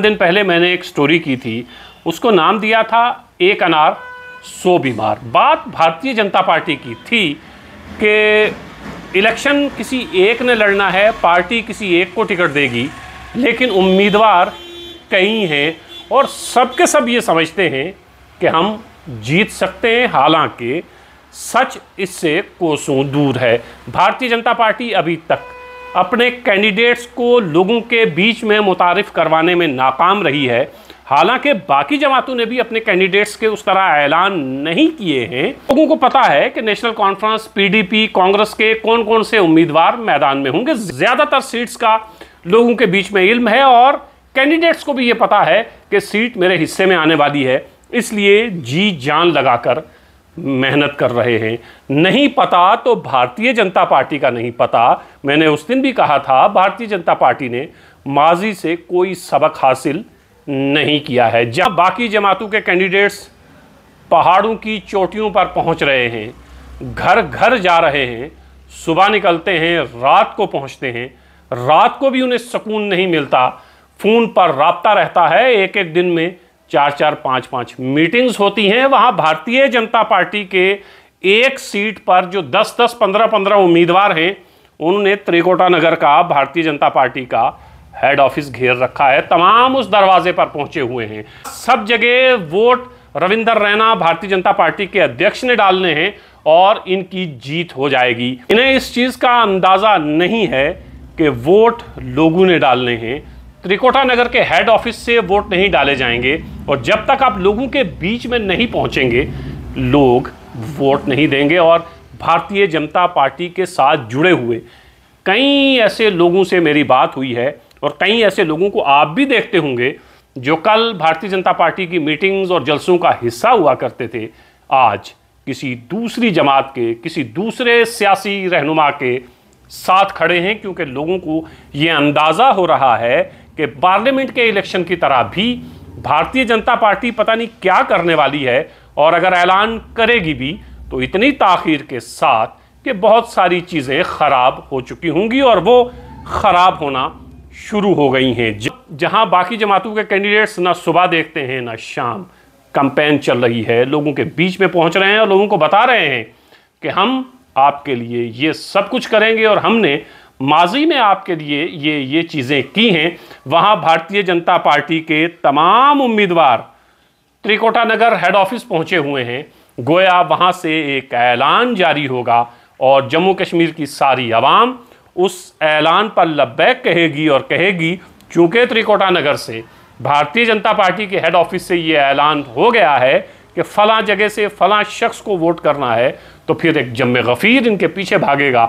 दिन पहले मैंने एक स्टोरी की थी, उसको नाम दिया था एक अनार 100 बीमार। बात भारतीय जनता पार्टी की थी कि इलेक्शन किसी एक ने लड़ना है, पार्टी किसी एक को टिकट देगी, लेकिन उम्मीदवार कई हैं और सबके सब ये समझते हैं कि हम जीत सकते हैं। हालांकि सच इससे कोसों दूर है। भारतीय जनता पार्टी अभी तक अपने कैंडिडेट्स को लोगों के बीच में मुतारिफ करवाने में नाकाम रही है। हालांकि बाकी जमातों ने भी अपने कैंडिडेट्स के उस तरह ऐलान नहीं किए हैं। लोगों को पता है कि नेशनल कॉन्फ्रेंस, पीडीपी, कांग्रेस के कौन कौन से उम्मीदवार मैदान में होंगे। ज़्यादातर सीट्स का लोगों के बीच में इल्म है और कैंडिडेट्स को भी ये पता है कि सीट मेरे हिस्से में आने वाली है, इसलिए जी जान लगाकर मेहनत कर रहे हैं। नहीं पता तो भारतीय जनता पार्टी का नहीं पता। मैंने उस दिन भी कहा था, भारतीय जनता पार्टी ने माजी से कोई सबक हासिल नहीं किया है। जब बाकी जमातों के कैंडिडेट्स पहाड़ों की चोटियों पर पहुंच रहे हैं, घर घर जा रहे हैं, सुबह निकलते हैं, रात को पहुंचते हैं, रात को भी उन्हें सुकून नहीं मिलता, फ़ोन पर राब्ता रहता है, एक एक दिन में 4-4, 5-5 मीटिंग्स होती हैं। वहाँ भारतीय जनता पार्टी के एक सीट पर जो 10-10, 15-15 उम्मीदवार हैं, उन्होंने त्रिकोटा नगर का भारतीय जनता पार्टी का हेड ऑफिस घेर रखा है। तमाम उस दरवाजे पर पहुंचे हुए हैं। सब जगह वोट रविंदर रैना भारतीय जनता पार्टी के अध्यक्ष ने डालने हैं और इनकी जीत हो जाएगी। इन्हें इस चीज़ का अंदाज़ा नहीं है कि वोट लोगों ने डालने हैं। त्रिकोटा नगर के हेड ऑफिस से वोट नहीं डाले जाएंगे और जब तक आप लोगों के बीच में नहीं पहुंचेंगे, लोग वोट नहीं देंगे। और भारतीय जनता पार्टी के साथ जुड़े हुए कई ऐसे लोगों से मेरी बात हुई है और कई ऐसे लोगों को आप भी देखते होंगे जो कल भारतीय जनता पार्टी की मीटिंग्स और जलसों का हिस्सा हुआ करते थे, आज किसी दूसरी जमात के, किसी दूसरे सियासी रहनुमा के साथ खड़े हैं, क्योंकि लोगों को ये अंदाज़ा हो रहा है कि पार्लियामेंट के इलेक्शन की तरह भी भारतीय जनता पार्टी पता नहीं क्या करने वाली है और अगर ऐलान करेगी भी तो इतनी ताख़ीर के साथ कि बहुत सारी चीज़ें ख़राब हो चुकी होंगी और वो ख़राब होना शुरू हो गई हैं। जहां बाकी जमातों के कैंडिडेट्स ना सुबह देखते हैं ना शाम, कैंपेन चल रही है, लोगों के बीच में पहुंच रहे हैं और लोगों को बता रहे हैं कि हम आपके लिए ये सब कुछ करेंगे और हमने माजी में आपके लिए ये चीज़ें की हैं। वहाँ भारतीय जनता पार्टी के तमाम उम्मीदवार त्रिकोटा नगर हेड ऑफिस पहुँचे हुए हैं। गोया वहाँ से एक ऐलान जारी होगा और जम्मू कश्मीर की सारी आवाम उस ऐलान पर लब्बैक कहेगी और कहेगी चूँकि त्रिकोटा नगर से भारतीय जनता पार्टी के हेड ऑफिस से ये ऐलान हो गया है कि फ़लाँ जगह से फ़लाँ शख्स को वोट करना है, तो फिर एक जम्मे गफ़ीर इनके पीछे भागेगा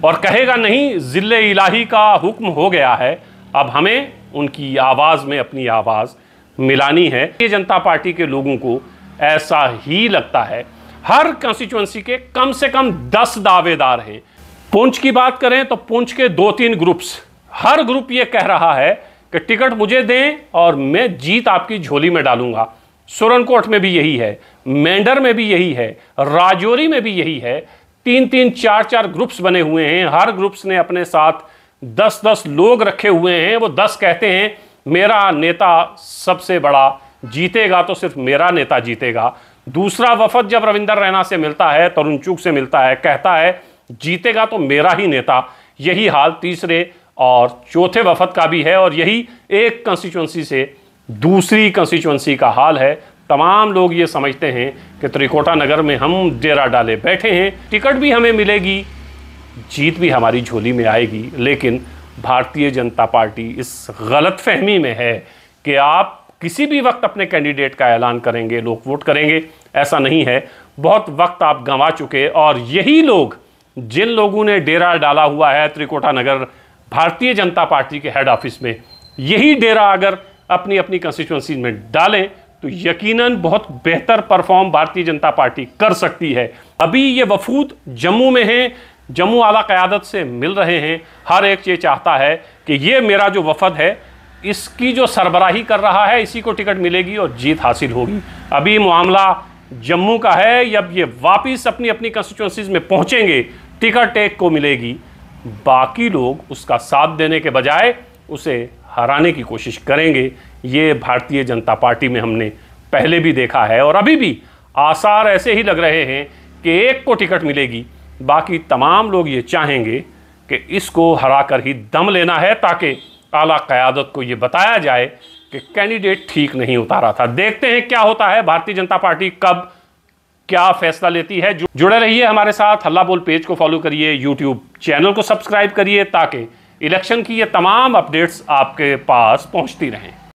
और कहेगा नहीं, ज़िल्ले इलाही का हुक्म हो गया है, अब हमें उनकी आवाज़ में अपनी आवाज़ मिलानी है। ये जनता पार्टी के लोगों को ऐसा ही लगता है। हर कंस्टिट्यूंसी के कम से कम 10 दावेदार हैं। पुंछ की बात करें तो पुंछ के 2-3 ग्रुप्स, हर ग्रुप ये कह रहा है कि टिकट मुझे दें और मैं जीत आपकी झोली में डालूंगा। सुरनकोट में भी यही है, मेंढर में भी यही है, राजौरी में भी यही है। 3-3, 4-4 ग्रुप्स बने हुए हैं। हर ग्रुप्स ने अपने साथ 10-10 लोग रखे हुए हैं। वो 10 कहते हैं मेरा नेता सबसे बड़ा, जीतेगा तो सिर्फ मेरा नेता जीतेगा। दूसरा वफद जब रविंदर रैना से मिलता है, तरुण चुग से मिलता है, कहता है जीतेगा तो मेरा ही नेता। यही हाल तीसरे और चौथे वफद का भी है और यही एक कंस्टिट्यूंसी से दूसरी कंस्टिट्यूंसी का हाल है। तमाम लोग ये समझते हैं कि त्रिकोटा नगर में हम डेरा डाले बैठे हैं, टिकट भी हमें मिलेगी, जीत भी हमारी झोली में आएगी। लेकिन भारतीय जनता पार्टी इस गलतफहमी में है कि आप किसी भी वक्त अपने कैंडिडेट का ऐलान करेंगे, लोग वोट करेंगे। ऐसा नहीं है। बहुत वक्त आप गंवा चुके और यही लोग, जिन लोगों ने डेरा डाला हुआ है त्रिकोटा नगर भारतीय जनता पार्टी के हेड ऑफिस में, यही डेरा अगर अपनी अपनी कंस्टिट्यूंसी में डालें तो यकीनन बहुत बेहतर परफॉर्म भारतीय जनता पार्टी कर सकती है। अभी ये वफूद जम्मू में हैं, जम्मू आला क़यादत से मिल रहे हैं। हर एक ये चाहता है कि ये मेरा जो वफद है, इसकी जो सरबराही कर रहा है, इसी को टिकट मिलेगी और जीत हासिल होगी। अभी मामला जम्मू का है। जब ये वापस अपनी अपनी कंस्टिट्यूंसीज में पहुंचेंगे, टिकट एक को मिलेगी, बाकी लोग उसका साथ देने के बजाय उसे हराने की कोशिश करेंगे। ये भारतीय जनता पार्टी में हमने पहले भी देखा है और अभी भी आसार ऐसे ही लग रहे हैं कि एक को टिकट मिलेगी, बाकी तमाम लोग ये चाहेंगे कि इसको हरा कर ही दम लेना है, ताकि आला क़यादत को ये बताया जाए कि कैंडिडेट ठीक नहीं उतारा था। देखते हैं क्या होता है, भारतीय जनता पार्टी कब क्या फैसला लेती है। जुड़े रहिए हमारे साथ, हल्ला बोल पेज को फॉलो करिए, यूट्यूब चैनल को सब्सक्राइब करिए, ताकि इलेक्शन की ये तमाम अपडेट्स आपके पास पहुंचती रहें।